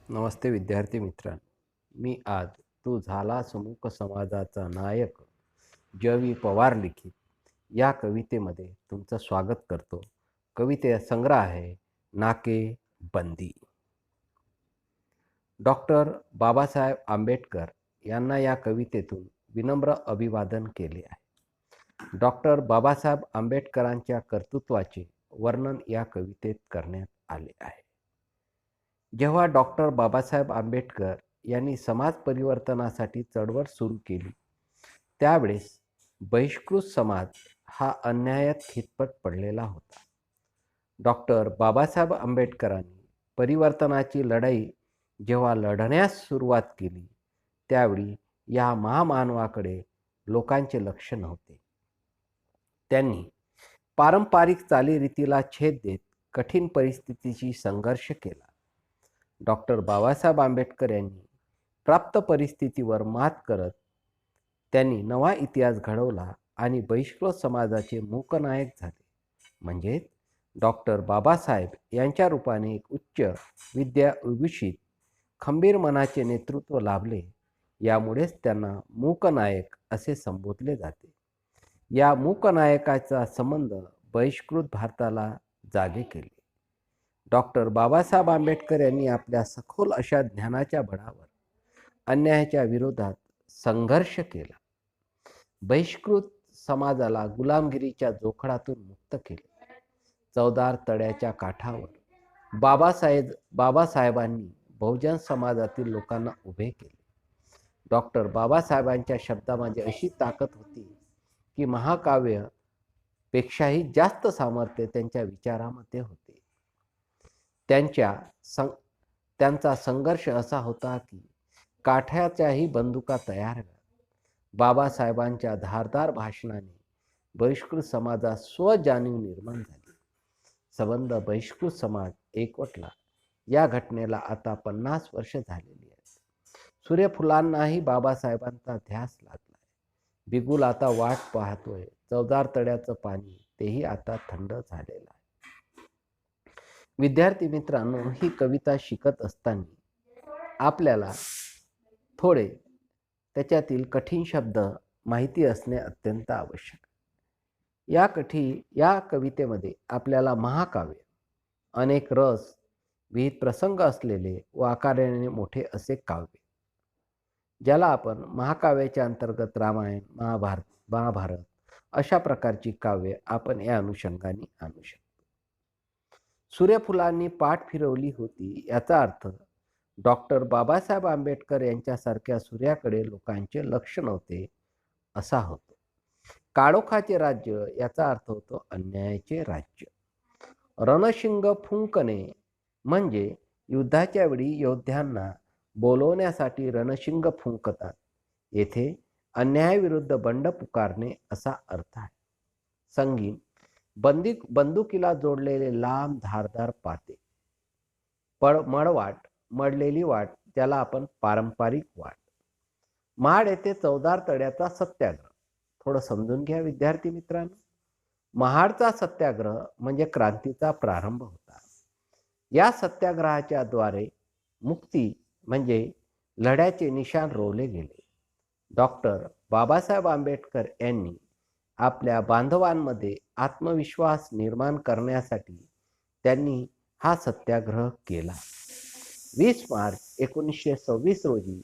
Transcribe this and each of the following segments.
नमस्ते विद्यार्थी मित्रांनो. मी आज तू झाला सुमुख समाजाचा नायक ज.वी. पवार लिखित या कवितेमध्ये तुमचं स्वागत करतो. कविते संग्रह आहे नाके बंदी. डॉक्टर बाबासाहेब आंबेडकर यांना या कवितेतून विनम्र अभिवादन केले आहे. डॉक्टर बाबासाहेब आंबेडकरांच्या कर्तृत्वाचे वर्णन या कवितेत करण्यात आले आहे. जेव्हा डॉक्टर बाबासाहेब आंबेडकर यांनी समाज परिवर्तनासाठी चळवळ सुरू केली, त्यावेळेस बहिष्कृत समाज हा अन्यायात खितपत पडलेला होता. डॉक्टर बाबासाहेब आंबेडकरांनी परिवर्तनाची लढाई जेव्हा लढण्यास सुरुवात केली, त्यावेळी या महामानवाकडे लोकांचे लक्ष नव्हते. त्यांनी पारंपरिक चालीरीतीला छेद देत कठीण परिस्थितीशी संघर्ष केला. डॉक्टर बाबासाहेब आंबेडकर यांनी प्राप्त परिस्थितीवर मात करत त्यांनी नवा इतिहास घडवला आणि बहिष्कृत समाजाचे मूकनायक झाले. म्हणजेच डॉक्टर बाबासाहेब यांच्या रूपाने एक उच्च विद्या विभूषित खंबीर मनाचे नेतृत्व लाभले. यामुळेच त्यांना मूकनायक असे संबोधले जाते. या मूकनायकाचा संबंध बहिष्कृत भारताला जागे केले. डॉक्टर बाबासाहेब आंबेडकर यांनी आपल्या सखोल अशा ज्ञानाच्या बळावर अन्यायाच्या विरोधात संघर्ष केला. बहिष्कृत समाजाला गुलामगिरीच्या जोखडातून मुक्त केले. चवदार तळ्याच्या काठावर बाबासाहेबांनी बहुजन समाजातील लोकांना उभे केले. डॉक्टर बाबासाहेबांच्या शब्दामध्ये अशी ताकद होती की महाकाव्य पेक्षाही जास्त सामर्थ्य त्यांच्या विचारामध्ये होते. त्यांचा संघर्ष असा होता की काठ्याच्याही बंदुका तयार व्हाव्या. बाबासाहेबांच्या धारदार भाषणाने बहिष्कृत समाजात स्वजाणीव निर्माण झाली. संबंध बहिष्कृत समाज एकवटला. या घटनेला आता 50 वर्ष झालेली आहेत. सूर्यफुलांनाही बाबासाहेबांचा ध्यास लागलाय. बिगुल आता वाट पाहतोय. चवदार तळ्याचं पाणी तेही आता थंड झालेलं आहे. विद्यार्थी मित्रांनो, ही कविता शिकत असताना आपल्याला थोडे त्याच्यातील कठीण शब्द माहिती असणे अत्यंत आवश्यक आहे. या कवितेमध्ये आपल्याला महाकाव्य, अनेक रस विविध प्रसंग असलेले व आकाराने मोठे असे काव्य, ज्याला आपण महाकाव्याच्या अंतर्गत रामायण, महाभारत अशा प्रकारची काव्य आपण या अनुषंगाने आणू शकतो. सूर्यफुलांनी पाठ फिरवली होती याचा अर्थ डॉक्टर बाबासाहेब आंबेडकर यांच्यासारख्या सूर्याकडे लोकांचे लक्ष नव्हते असा होतो. काळोखाचे राज्य याचा अर्थ होतो अन्यायाचे राज्य. रणशिंग फुंकणे म्हणजे युद्धाच्या वेळी योद्ध्यांना बोलवण्यासाठी रणशिंग फुंकतात. येथे अन्यायाविरुद्ध बंड पुकारणे असा अर्थ आहे. संगीन बंदुकीला जोडलेले लांब धारदार पाते. मडलेली वाट, त्याला आपण पारंपरिक वाट. महाड येथे चवदार तळ्याचा सत्याग्रह. थोडं समजून घ्या विद्यार्थी मित्रांनो. महाडचा सत्याग्रह म्हणजे क्रांतीचा प्रारंभ होता. या सत्याग्रहाच्या द्वारे मुक्ती म्हणजे लढ्याचे निशाण रोवले गेले. डॉक्टर बाबासाहेब आंबेडकर यांनी आपल्या बांधवांमध्ये आत्मविश्वास निर्माण करण्यासाठी त्यांनी हा सत्याग्रह केला. 20 मार्च 1926 रोजी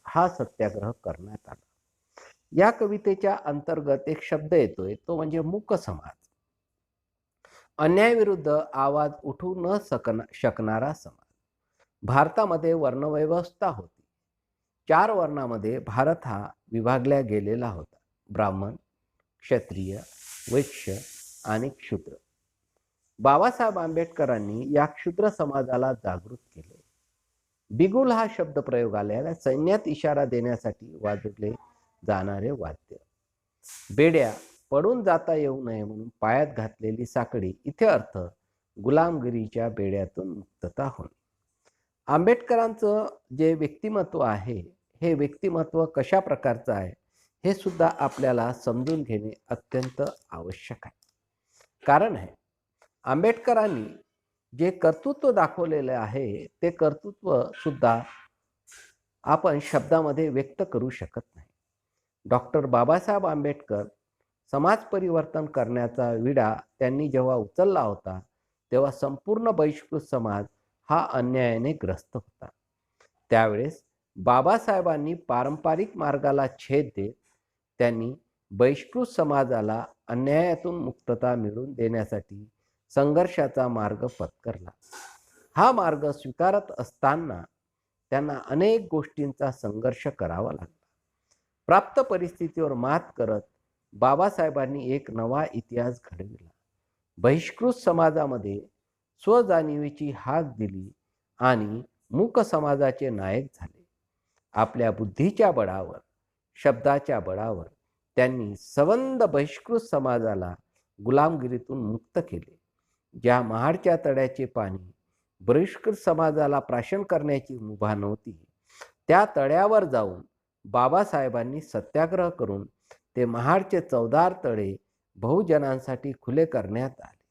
हा सत्याग्रह करण्यात आला. या कवितेच्या अंतर्गत एक शब्द येतोय, तो म्हणजे मूक समाज. अन्यायाविरुद्ध आवाज उठवू न शकणारा समाज. भारतामध्ये वर्णव्यवस्था होती. 4 वर्णामध्ये भारत हा विभागला गेलेला होता. ब्राह्मण, क्षत्रिय, वैश्य आणि क्षुद्र. बाबासाहेब आंबेडकरांनी या क्षुद्र समाजाला जागृत केले. बिगुल हा शब्द प्रयोग आलेला सैन्यात इशारा देण्यासाठी वाजवले जाणारे वाद्य. बेड्या, पडून जाता येऊ नये म्हणून पायात घातलेली साखळी. इथे अर्थ गुलामगिरीच्या बेड्यातून मुक्तता होणे. आंबेडकरांचं जे व्यक्तिमत्व आहे, हे व्यक्तिमत्व कशा प्रकारचं आहे हे सुद्धा आपल्याला समजून घेणे अत्यंत आवश्यक आहे. कारण आहे, आंबेडकरांनी जे कर्तृत्व दाखवलेले आहे ते कर्तृत्व सुद्धा आपण शब्दामध्ये व्यक्त करू शकत नाही. डॉक्टर बाबासाहेब आंबेडकर समाज परिवर्तन करण्याचा विडा त्यांनी जेव्हा उचलला होता, तेव्हा संपूर्ण बहिष्कृत समाज हा अन्यायाने ग्रस्त होता. त्यावेळेस बाबासाहेबांनी पारंपरिक मार्गाला छेद देत त्यांनी बहिष्कृत समाजाला अन्यायातून मुक्तता मिळवून देण्यासाठी संघर्षाचा मार्ग पत्करला. हा मार्ग स्वीकारत असताना त्यांना अनेक गोष्टींचा संघर्ष करावा लागला. प्राप्त परिस्थितीवर मात करत बाबासाहेबांनी एक नवा इतिहास घडविला. बहिष्कृत समाजामध्ये स्वजाणीवेची हाक दिली आणि मूक समाजाचे नायक झाले. आपल्या बुद्धीच्या बळावर, शब्दाच्या बळावर त्यांनी संबंध बहिष्कृत समाजाला गुलामगिरीतून मुक्त केले. ज्या महाडच्या तळ्याचे पाणी बहिष्कृत समाजाला प्राशन करण्याची मुभा नव्हती, त्या तळ्यावर जाऊन बाबासाहेबांनी सत्याग्रह करून ते महाडचे 14 तळे बहुजनांसाठी खुले करण्यात आले.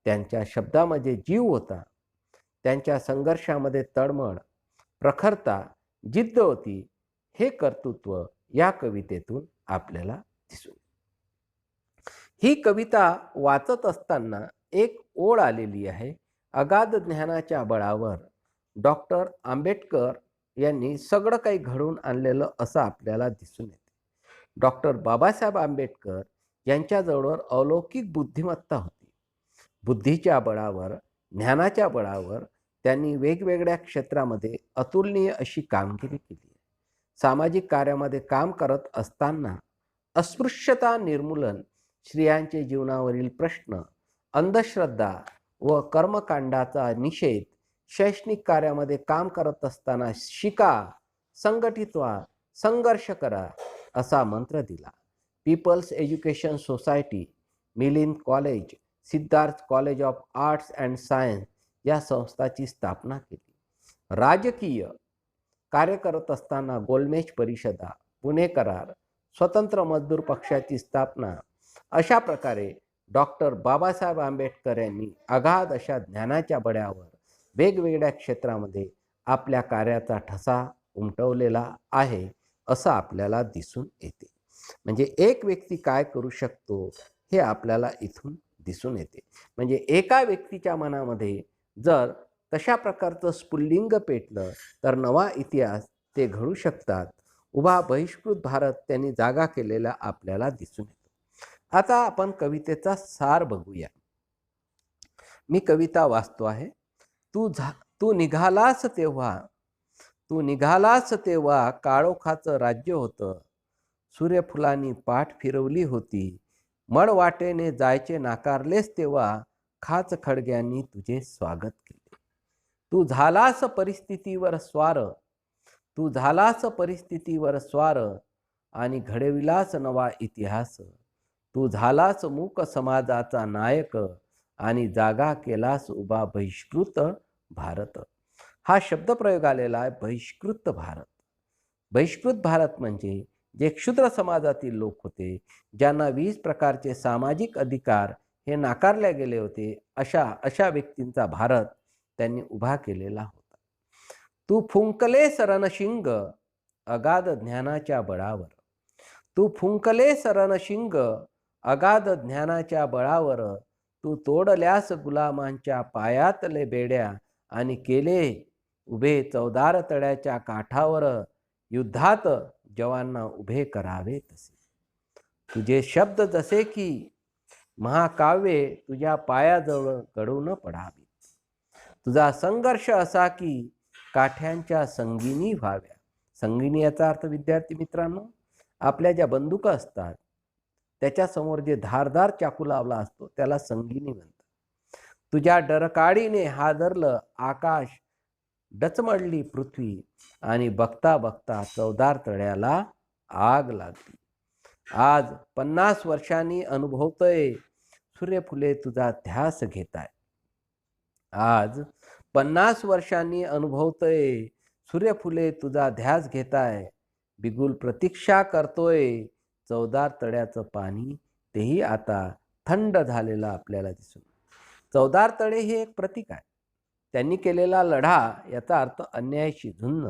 त्यांच्या शब्दामध्ये जीव होता. त्यांच्या संघर्षामध्ये तळमळ, प्रखरता, जिद्द होती. हे कर्तृत्व या कवितेतून आपल्याला दिसून. ही कविता वाचत असताना एक ओळ आलेली आहे. अगाध ज्ञानाच्या बळावर डॉक्टर आंबेडकर यांनी सगळं काही घडवून आणलेलं असं आपल्याला दिसून येते. डॉक्टर बाबासाहेब आंबेडकर यांच्याजवळ अलौकिक बुद्धिमत्ता होती. बुद्धीच्या बळावर, ज्ञानाच्या बळावर त्यांनी वेगवेगळ्या क्षेत्रामध्ये अतुलनीय अशी कामगिरी केली. सामाजिक कार्यामध्ये काम करत असताना अस्पृश्यता निर्मूलन, स्त्रियांचे जीवनावरील प्रश्न, अंधश्रद्धा व कर्मकांडाचा निषेध, शैक्षणिक कार्यामध्ये काम करत असताना शिका, संघटित व्हा, संघर्ष करा असा मंत्र दिला. People's education society, Milind college, Siddharth college of arts and science या संस्थाची स्थापना केली. राजकीय कार्य करत असताना गोलमेज परिषदा, पुणे करार, स्वतंत्र मजदूर पक्षाची स्थापना, अशा प्रकारे डॉक्टर बाबासाहेब आंबेडकर यांनी अगाध अशा ज्ञानाच्या बळावर वेगवेगळ्या क्षेत्रामध्ये आपल्या कार्याचा ठसा उमटवलेला आहे असं आपल्याला दिसून येते. म्हणजे एक व्यक्ती काय करू शकतो हे आपल्याला इथून दिसून येते. म्हणजे एका व्यक्तीच्या मनामध्ये जर तशा प्रकारचं स्फुल्लिंग पेटलं तर नवा इतिहास ते घडू शकतात. उभा बहिष्कृत भारत त्यांनी जागा केलेला आपल्याला दिसून येतो. आता आपण कवितेचा सार बघूया. मी कविता वाचतो आहे. तू निघालास तेव्हा काळोखाचं राज्य होतं. सूर्यफुलांनी पाठ फिरवली होती. मळ वाटेने जायचे नाकारलेस तेव्हा खाच खडग्यांनी तुझे स्वागत केले. तू झालास परिस्थितीवर स्वार आणि घडविलास नवा इतिहास. तू झालास मूक समाजाचा नायक आणि जागा केलास उभा बहिष्कृत भारत. हा शब्दप्रयोग आलेला आहे बहिष्कृत भारत. बहिष्कृत भारत म्हणजे जे क्षुद्र समाजातील लोक होते, ज्यांना 20 प्रकारचे सामाजिक अधिकार हे नाकारले गेले होते, अशा व्यक्तींचा भारत त्यांनी उभा केलेला होता. तू फुंकलेस रणशिंग अगाध ज्ञानाच्या बळावर. अगाध ज्ञानाच्या बळावर तू तोडल्यास गुलामांच्या पायातले बेड्या आणि केले उभे 14 तळ्याच्या काठावर. युद्धात जवांना उभे करावे तसे. तुझे शब्द जसे की महाकाव्ये तुझ्या पायाजवळ गडून पडावे. तुझा संघर्ष असा की काठ्यांच्या संगिनी व्हाव्या. संगिनी याचा अर्थ विद्यार्थी मित्रांनो, आपल्या ज्या बंदुका असतात त्याच्यासमोर जे धारदार चाकू लावला असतो त्याला संगिनी म्हणतात. तुझ्या डरकाळीने हादरलं आकाश, डचमडली पृथ्वी आणि बघता बघता 14 तळ्याला आग लागली. आज 50 वर्षांनी अनुभवतोय सूर्यफुले तुझा ध्यास घेताय. आज 50 वर्षांनी अनुभवतोय सूर्यफुले तुझा ध्यास घेताय. बिगुल प्रतीक्षा करतोय 14 तळ्याचं पाणी, तेही आता थंड झालेलं आपल्याला दिसून. 14 तळे हे एक प्रतीक आहे. त्यांनी केलेला लढा याचा अर्थ अन्यायाशी झुंज,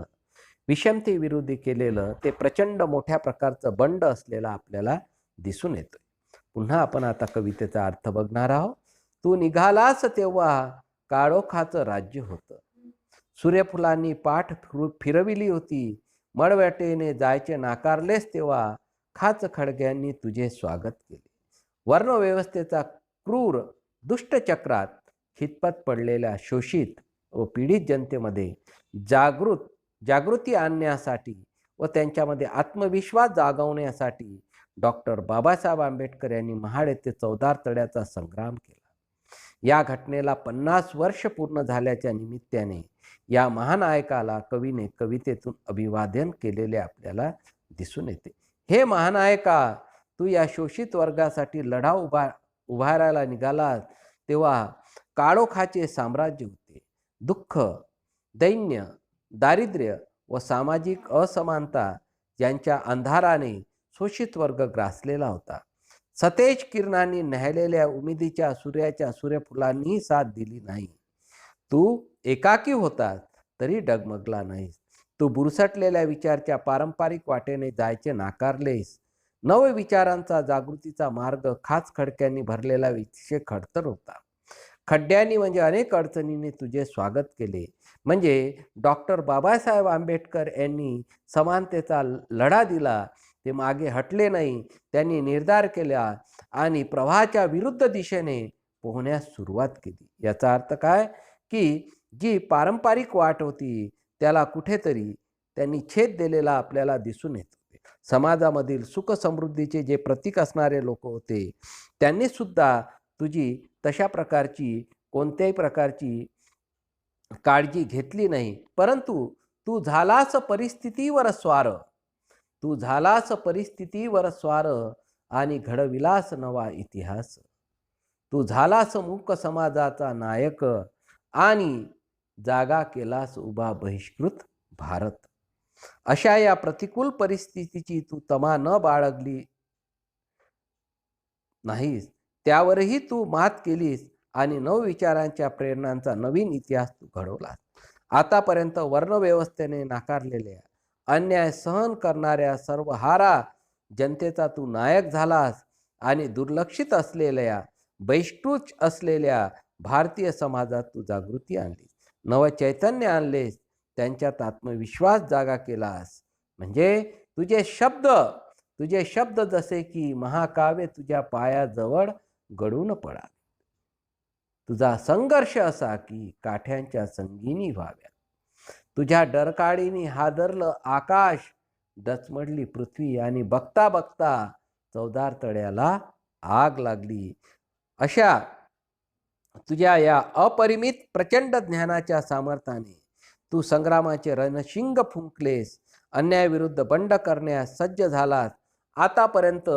विषमतेविरोधी केलेलं ते प्रचंड मोठ्या प्रकारचं बंड असलेलं आपल्याला दिसून येतं. पुन्हा आपण आता कवितेचा अर्थ बघणार आहोत. तू निघालास तेव्हा काळोखाचं राज्य होतं. सूर्यफुलांनी पाठ फिरविली होती. मळवटेने जायचे नाकारलेस तेव्हा खाच खळग्यांनी तुझे स्वागत केले. वर्णव्यवस्थेचा क्रूर दुष्टचक्रात खितपत पडलेल्या शोषित व पीडित जनतेमध्ये जागृती आणण्यासाठी व त्यांच्यामध्ये आत्मविश्वास जागवण्यासाठी डॉक्टर बाबासाहेब आंबेडकर यांनी महाड येथे चौदार तळ्याचा संग्राम केला. या घटनेला 50 वर्ष पूर्ण झाल्याच्या निमित्ताने या महानायकाला कवीने कवितेतून अभिवादन केलेले आपल्याला दिसून येते. हे महानायका, तू या शोषित वर्गासाठी लढा उभारायला निघाला तेव्हा काळोखाचे साम्राज्य होते. दुःख, दैन्य, दारिद्र्य व सामाजिक असमानता यांच्या अंधाराने शोषित वर्ग ग्रासलेला होता. सतेज किरणांनी न्याहलेल्या उमेदीच्या सूर्याच्या सूर्यफुलांनी साथ दिली नाही. तू एकाकी होतास तरी डगमगला नाहीस. तू बुरसटलेल्या विचारच्या पारंपरिक वाटेने जायचे नाकारलेस. नव विचारांचा जागृतीचा मार्ग खाच खडक्यांनी भरलेला विषय खडतर होता. खड्ड्यांनी म्हणजे अनेक अडचणींनी तुझे स्वागत केले. म्हणजे डॉक्टर बाबासाहेब आंबेडकर यांनी समानतेचा लढा दिला, ते मागे हटले नाही. त्यांनी निर्धार केला आणि प्रवाहाच्या विरुद्ध दिशेने पोहण्यास सुरुवात केली. याचा अर्थ काय की जी पारंपरिक वाट होती त्याला कुठेतरी त्यांनी छेद दिलेला आपल्याला दिसून येत होते. समाजामधील सुख समृद्धीचे जे प्रतीक असणारे लोक होते त्यांनी सुद्धा तुझी तशा प्रकारची कोणत्याही प्रकारची काळजी घेतली नाही. परंतु तू झालास परिस्थितीवर स्वार, तू झालास परिस्थितीवर स्वार आणि घडविलास नवा इतिहास. तू झालास मूक समाजाचा नायक आणि जागा केलास उभा बहिष्कृत भारत. अशा या प्रतिकूल परिस्थितीची तू तमा न बाळगली नाहीस. त्यावरही तू मात केलीस आणि नवविचारांच्या प्रेरणांचा नवीन इतिहास तू घडवलास. आतापर्यंत वर्णव्यवस्थेने नाकारलेल्या, अन्याय सहन करणाऱ्या सर्वहारा जनतेचा तू नायक झालास आणि दुर्लक्षित असलेल्या, बहिष्कृत असलेल्या भारतीय समाजात तू जागृती आणलीस, नवचैतन्य आणलेस, त्यांच्यात आत्मविश्वास जागा केलास. म्हणजे तुझे शब्द जसे की महाकाव्य तुझ्या पायाजवळ गडून पडा. तुझा संघर्ष असा की काठ्यांच्या संगीनी व्हाव्या. तुझ्या डरकाळीने हादरलं आकाश, डचमडली पृथ्वी आणि बघता बघता चौदार तळ्याला आग लागली. अशा तुझ्या या अपरिमित प्रचंड ज्ञानाच्या सामर्थ्याने तू संग्रामाचे रणशिंग फुंकलेस, अन्यायाविरुद्ध बंड करण्यास सज्ज झालास. आतापर्यंत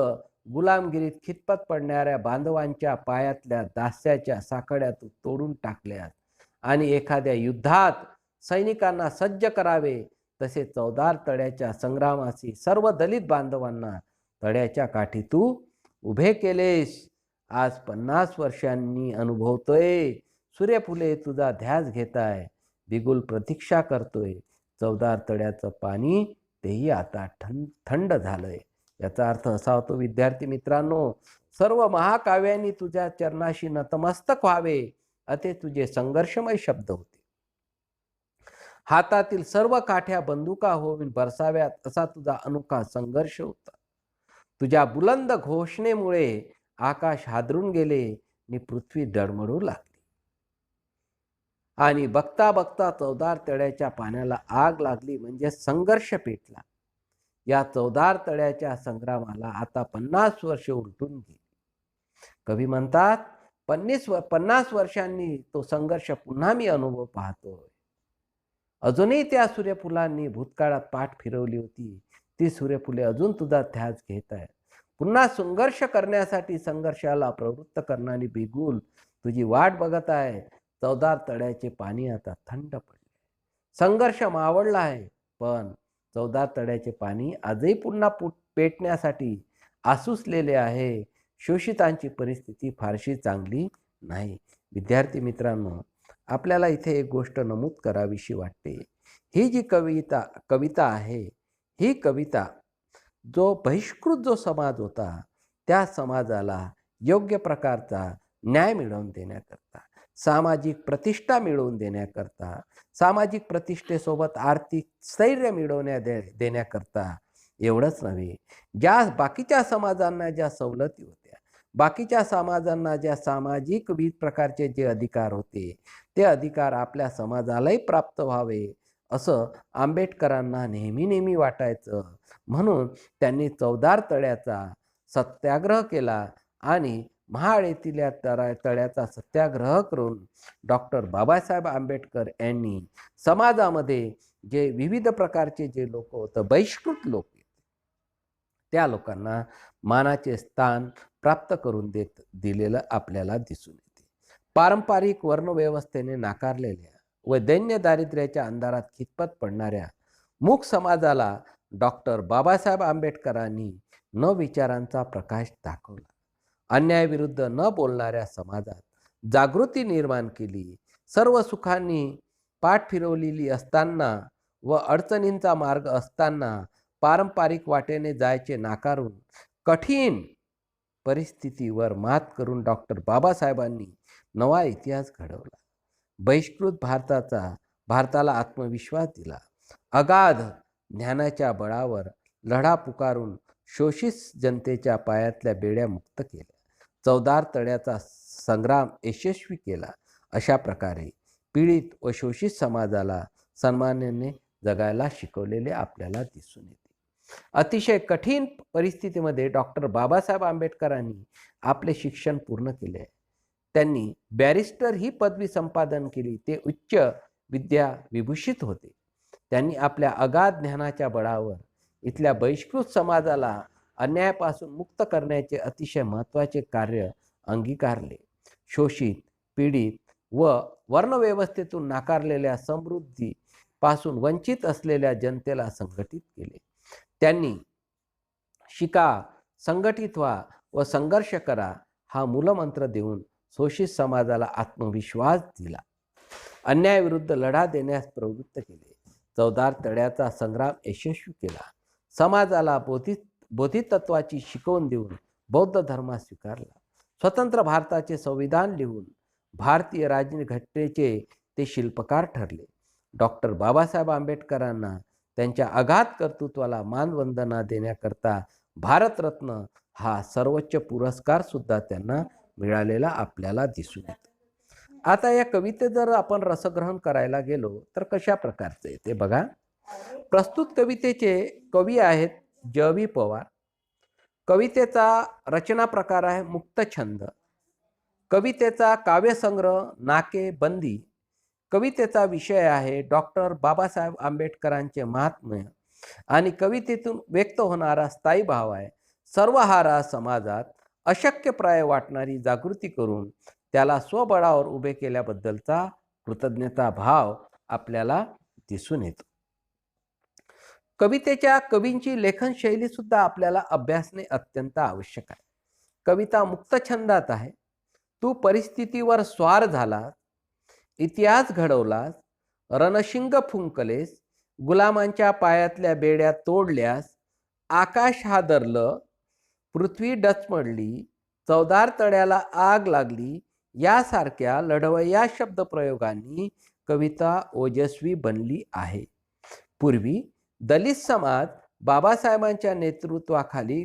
गुलामगिरीत खितपत पडणाऱ्या बांधवांच्या पायातल्या दास्याच्या साखळ्या तू तोडून टाकल्यास आणि एखाद्या युद्धात सैनिकांना सज्ज करावे तसे चौदार तळ्याच्या संग्रामाशी सर्व दलित बांधवांना तळ्याच्या काठी तू उभे केलेस. आज 50 वर्षांनी अनुभवतोय. सूर्यफुले तुझा ध्यास घेताय, बिगुल प्रतीक्षा करतोय. चौदार तळ्याचं पाणी तेही आता थंड झालंय. याचा अर्थ असा होतो विद्यार्थी मित्रांनो, सर्व महाकाव्यांनी तुझ्या चरणाशी नतमस्तक व्हावे असे तुझे संघर्षमय शब्द होते. हातातील सर्व काठ्या बंदुका होऊन बरसाव्यात असा तुझा अनोखा संघर्ष होता. तुझ्या बुलंद घोषणेमुळे आकाश हादरून गेले आणि पृथ्वी डळमळू लागली. आणि बघता बघता चौदार तळ्याच्या पाण्याला आग लागली म्हणजे संघर्ष पेटला. या चौदार तळ्याच्या संग्रामाला आता 50 वर्षे उलटून गेली. कवी म्हणतात 50 वर्षांनी तो संघर्ष पुन्हा मी अनुभव पाहतोय. अजूनही त्या सूर्यफुलांनी भूतकाळात पाठ फिरवली होती, ती सूर्यफुले अजून तुझा ध्यास घेत आहेत. पुन्हा संघर्ष करण्यासाठी संघर्षाला प्रवृत्त करणारी बिगुल तुझी वाट बघत आहे. चौदार तळ्याचे पाणी आता थंड पडले, संघर्ष मावळला आहे, पण चौदार तळ्याचे पाणी आजही पुन्हा पेटण्यासाठी आसुसलेले आहे. शोषितांची परिस्थिती फारशी चांगली नाही. विद्यार्थी मित्रांनो, आपल्याला इथे एक गोष्ट नमूद करावीशी वाटते. ही जी कविता आहे, ही कविता जो बहिष्कृत जो समाज होता, त्या समाजाला योग्य प्रकारचा न्याय मिळवून देण्याकरता, सामाजिक प्रतिष्ठा मिळवून देण्याकरता, सामाजिक प्रतिष्ठेसोबत आर्थिक स्थैर्य देण्याकरता एवढंच नव्हे, ज्या बाकीच्या समाजांना ज्या सवलती होत्या, बाकीच्या समाजांना ज्या सामाजिक विविध प्रकारचे जे अधिकार होते, ते अधिकार आपल्या समाजालाही प्राप्त व्हावे, असं आंबेडकरांना नेहमी वाटायचं. म्हणून त्यांनी चवदार तळ्याचा सत्याग्रह केला आणि महाड येथील या तळ्याचा सत्याग्रह करून डॉक्टर बाबासाहेब आंबेडकर यांनी समाजामध्ये जे विविध प्रकारचे जे लोक होतं, बहिष्कृत लोक, त्या लोकांना मानाचे स्थान प्राप्त करून दिलेलं आपल्याला दिसून येते. पारंपरिक वर्णव्यवस्थेने नाकारलेल्या व दैन्य दारिद्र्याच्या अंधारात खितपत पडणाऱ्या मूक समाजाला डॉक्टर बाबासाहेब आंबेडकरांनी विचारांचा प्रकाश दाखवला. अन्यायाविरुद्ध न बोलणाऱ्या समाजात जागृती निर्माण केली. सर्व सुखांनी पाठ फिरवलेली असताना व अडचणींचा मार्ग असताना पारंपरिक वाटेने जायचे नाकारून कठीण परिस्थितीवर मात करून डॉक्टर बाबासाहेबांनी नवा इतिहास घडवला. बहिष्कृत भारताला आत्मविश्वास दिला. अगाध ज्ञानाच्या बळावर लढा पुकारून शोषित जनतेच्या पायातल्या बेड्या मुक्त केल्या. चवदार तळ्याचा संग्राम यशस्वी केला. अशा प्रकारे पीडित व शोषित समाजाला सन्मानाने जगायला शिकवलेले आपल्याला दिसून येते. अतिशय कठीण परिस्थितीमध्ये डॉक्टर बाबासाहेब आंबेडकरांनी आपले शिक्षण पूर्ण केले. त्यांनी बॅरिस्टर ही पदवी संपादन केली. ते उच्च विद्या विभूषित होते. त्यांनी आपल्या अगाध ज्ञानाच्या बळावर इथल्या बहिष्कृत समाजाला अन्यायापासून मुक्त करण्याचे अतिशय महत्त्वाचे कार्य अंगीकारले. शोषित, पीडित व वर्णव्यवस्थेतून नाकारलेल्या समृद्धीपासून वंचित असलेल्या जनतेला संघटित केले. त्यांनी शिका, संघटित व्हा व संघर्ष करा हा मूलमंत्र देऊन शोषित समाजाला आत्मविश्वास दिला. अन्यायाविरुद्ध लढा देण्यास प्रवृत्त केले. चवदार तळ्याचा संग्राम यशस्वी केला. समाजाला बोधितत्वाची शिकवण देऊन बौद्ध धर्म स्वीकारला. स्वतंत्र भारताचे संविधान लिहून भारतीय राज्यघटनेचे ते शिल्पकार ठरले. डॉक्टर बाबासाहेब आंबेडकरांना त्यांच्या अगाध कर्तृत्वाला मानवंदना देण्याकरता भारतरत्न हा सर्वोच्च पुरस्कार सुद्धा त्यांना मिळालेला आपल्याला दिसून येतो. आता या कवितेत जर आपण रसग्रहण करायला गेलो तर कशा प्रकारचे आहे ते बघा. प्रस्तुत कवितेचे कवी आहेत ज.वी. पवार. कवितेचा रचना प्रकार आहे मुक्तछंद. कवितेचा काव्यसंग्रह नाके बंदी. कवितेचा विषय आहे डॉक्टर बाबासाहेब आंबेडकरांचे महात्म्य आणि कवितेतून व्यक्त होणारा स्थायी भाव आहे सर्वहारा समाजात अशक्यप्राय वाटणारी जागृती करून त्याला स्वबळावर उभे केल्याबद्दलचा कृतज्ञता भाव आपल्याला दिसून येतो. कवितेच्या कवींची लेखन शैली सुद्धा आपल्याला अभ्यासणे अत्यंत आवश्यक आहे. कविता मुक्तछंदात आहे. तू परिस्थितीवर स्वार झालास, इतिहास घडवलास, रणशिंग फुंकलेस, गुलामांच्या पायातल्या बेड्या तोडल्यास, आकाश हादरलं, पृथ्वी डचमडली, चवदार तळ्याला आग लागली यासारख्या लढवय्या शब्दप्रयोगांनी कविता ओजस्वी बनली आहे. पूर्वी दलित समाज बाबासाहेबांच्या नेतृत्वाखाली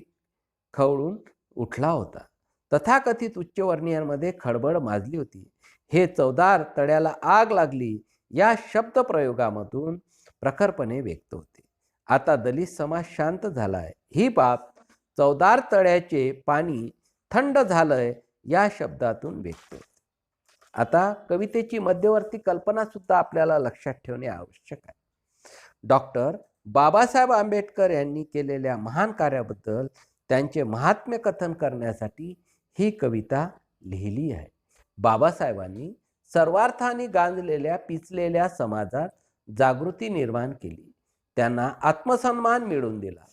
खवळून उठला होता. तथाकथित उच्चवर्णीयांमध्ये खळबळ माजली होती. हे चवदार तळ्याला आग लागली या शब्दप्रयोगामधून प्रखरपणे व्यक्त होते. आता दलित समाज शांत झालाय ही बाब चवदार तळ्याचे पाणी थंड झालंय या शब्दातून व्यक्त होते. आता कवितेची मध्यवर्ती कल्पना सुद्धा आपल्याला लक्षात ठेवणे आवश्यक आहे. डॉक्टर बाबासाहेब आंबेडकर यांनी केलेल्या महान कार्याबद्दल त्यांचे महात्म्य कथन करण्यासाठी ही कविता लिहिली आहे. बाबासाहेबांनी सर्वार्थाने गांजलेल्या पिचलेल्या समाजात जागृती निर्माण केली. त्यांना आत्मसन्मान मिळवून दिला.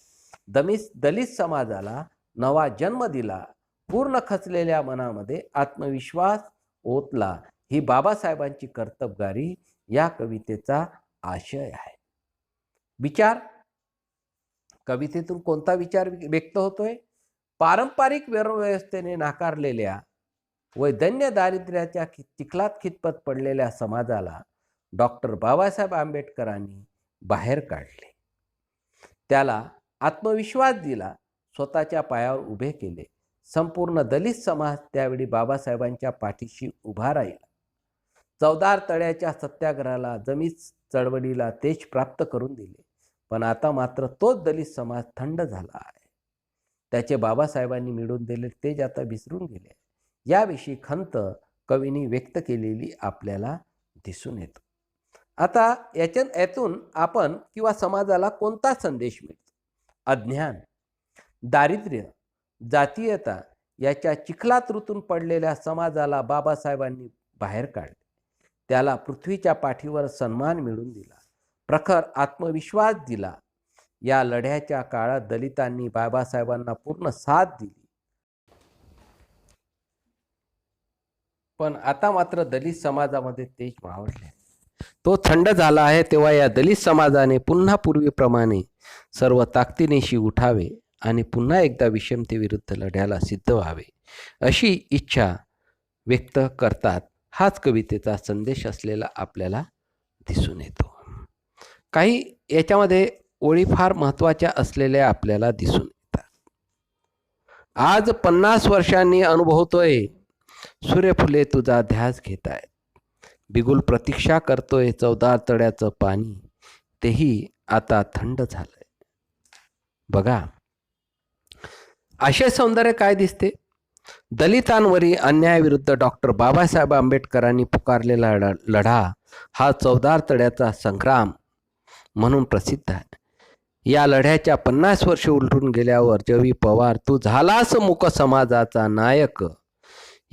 दलित समाजाला नवा जन्म दिला. पूर्ण खचलेल्या मनामध्ये आत्मविश्वास ओतला. ही बाबासाहेबांची कर्तबगारी या कवितेचा आशय आहे. विचार, कवितेतून कोणता विचार व्यक्त होतोय? पारंपरिक व्यवस्थेने नाकारलेल्या व दैन्य दारिद्र्याच्या चिखलात खितपत पडलेल्या समाजाला डॉक्टर बाबासाहेब आंबेडकरांनी बाहेर काढले, त्याला आत्मविश्वास दिला, स्वतःच्या पायावर उभे केले. संपूर्ण दलित समाज त्यावेळी बाबासाहेबांच्या पाठीशी उभा राहिला. चवदार तळ्याच्या सत्याग्रहाला, जमीन चळवळीला तेज प्राप्त करून दिले. पण आता मात्र तोच दलित समाज थंड झाला आहे. त्याचे बाबासाहेबांनी मिळवून दिलेले तेज आता विसरून गेले. याविषयी खंत कवींनी व्यक्त केलेली आपल्याला दिसून येतो. आता यातून आपण किंवा समाजाला कोणता संदेश मिळतो? अज्ञान, दारिद्र्य, जातीयता याच्या चिखलात रुतून पडलेल्या समाजाला बाबासाहेबांनी बाहेर काढले. त्याला पृथ्वीच्या पाठीवर सन्मान मिळवून दिला, प्रखर आत्मविश्वास दिला. या लढ्याच्या काळात दलितांनी बाबासाहेबांना पूर्ण साथ दिली. पण आता मात्र दलित समाजामध्ये तेज मावळले, तो थंड झाला आहे. तेव्हा या दलित समाजाने पुन्हा पूर्वीप्रमाणे सर्व ताकदीनेशी उठावे आणि पुन्हा एकदा विषमतेविरुद्ध लढ्याला सिद्ध व्हावे, अशी इच्छा व्यक्त करतात. हाच कवितेचा संदेश असलेला आपल्याला दिसून येतो. काही याच्यामध्ये ओळी फार महत्त्वाच्या असलेल्या आपल्याला दिसून येतात. आज 50 वर्षांनी अनुभवतोय, सूर्यफुले तुझा ध्यास घेतायत. बिगुल प्रतीक्षा करतोय, चवदार तळ्याचं पाणी तेही आता थंड झालंय. बघा, असे सौंदर्य काय दिसते? दलितांवरील अन्यायाविरुद्ध डॉक्टर बाबासाहेब आंबेडकरांनी पुकारलेला लढा हा चवदार तळ्याचा संग्राम म्हणून प्रसिद्ध आहे. या लढ्याच्या 50 वर्ष उलटून गेल्यावर जवी पवार, तू झालास मूक समाजाचा नायक,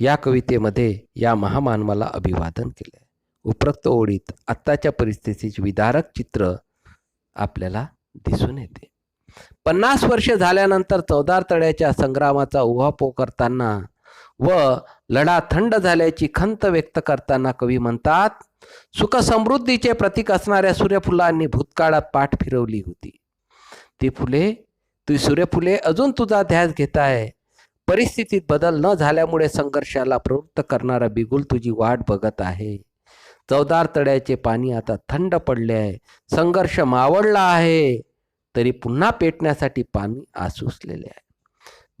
या कवितेमध्ये या महामानवाला अभिवादन केले. उपरोक्त ओळीत आत्ताच्या परिस्थितीचे विदारक चित्र आपल्याला दिसून येते. 50 वर्ष झाल्यानंतर चवदार तळ्याच्या संग्रामाचा उहापोह करताना व लढा थंड झाल्याची खंत व्यक्त करताना कवी म्हणतात, सुख समृद्धीचे प्रतीक असणाऱ्या सूर्यफुलांनी भूतकाळात पाठ फिरवली होती. ती सूर्यफुले अजून तुझा ध्यास घेत आहे. परिस्थितीत बदल न झाल्यामुळे संघर्षाला प्रवृत्त करणारा बिगुल तुझी वाट बघत आहे. चवदार तळ्याचे पाणी आता थंड पडले आहे. संघर्ष मावळला आहे, तरी पुन्हा पेटण्यासाठी पाणी आसुसलेले आहे.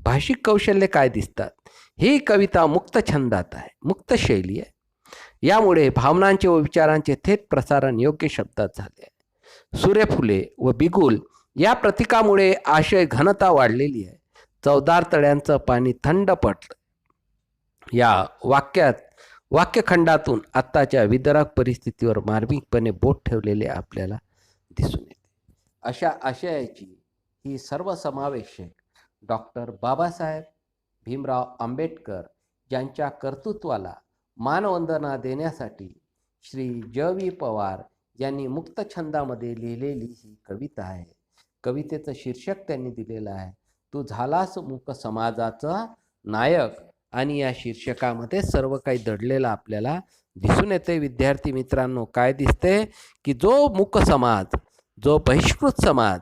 भाषिक कौशल्य काय दिसतात? ही कविता मुक्त छंदात आहे, मुक्त शैली आहे. यामुळे भावनांचे व विचारांचे थेट प्रसारण योग्य शब्दात झाले आहे. सूर्यफुले व बिगुल या प्रतीकामुळे आशय घनता वाढलेली आहे. चवदार तळ्यांचं पाणी थंड पडलं. या वाक्यखंडातून आत्ताच्या विदारक परिस्थितीवर मार्मिकपणे बोट ठेवलेले आपल्याला दिसून येते. अशा आशयाची ही सर्वसमावेशक डॉक्टर बाबासाहेब भीमराव आंबेडकर यांच्या कर्तृत्वाला मानवंदना देण्यासाठी श्री ज.वी. पवार यांनी मुक्त छंदामध्ये लिहिलेली ही कविता आहे. कवितेचं शीर्षक त्यांनी दिलेलं आहे, तू झालास मूक समाजाचा नायक. आणि या शीर्षकामध्ये सर्व काही दडलेलं आपल्याला दिसून येते. विद्यार्थी मित्रांनो, काय दिसते की जो मूक समाज, जो बहिष्कृत समाज,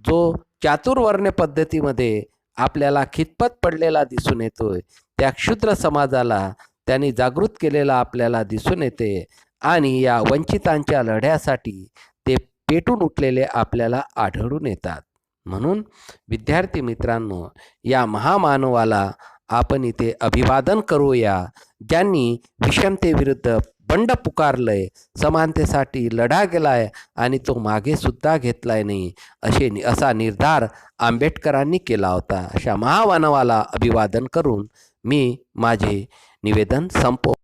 जो चातुर्वर्ण्य पद्धतीमध्ये आपल्याला खितपत पडलेला दिसून येतोय, त्या क्षुद्र समाजाला त्यांनी जागृत केलेला आपल्याला दिसून येते. आणि या वंचितांच्या लढ्यासाठी ते पेटून उठलेले आपल्याला आढळून येतात. म्हणून विद्यार्थी मित्रांनो, या महामानवाला आपण इथे अभिवादन करूया, ज्यांनी विषमतेविरुद्ध बंड पुकारलंय, समानतेसाठी लढा केलाय आणि तो मागे सुद्धा घेतलाय नाही, असा निर्धार आंबेडकरांनी केला होता. अशा महामानवाला अभिवादन करून मी माझे निवेदन संपवतो.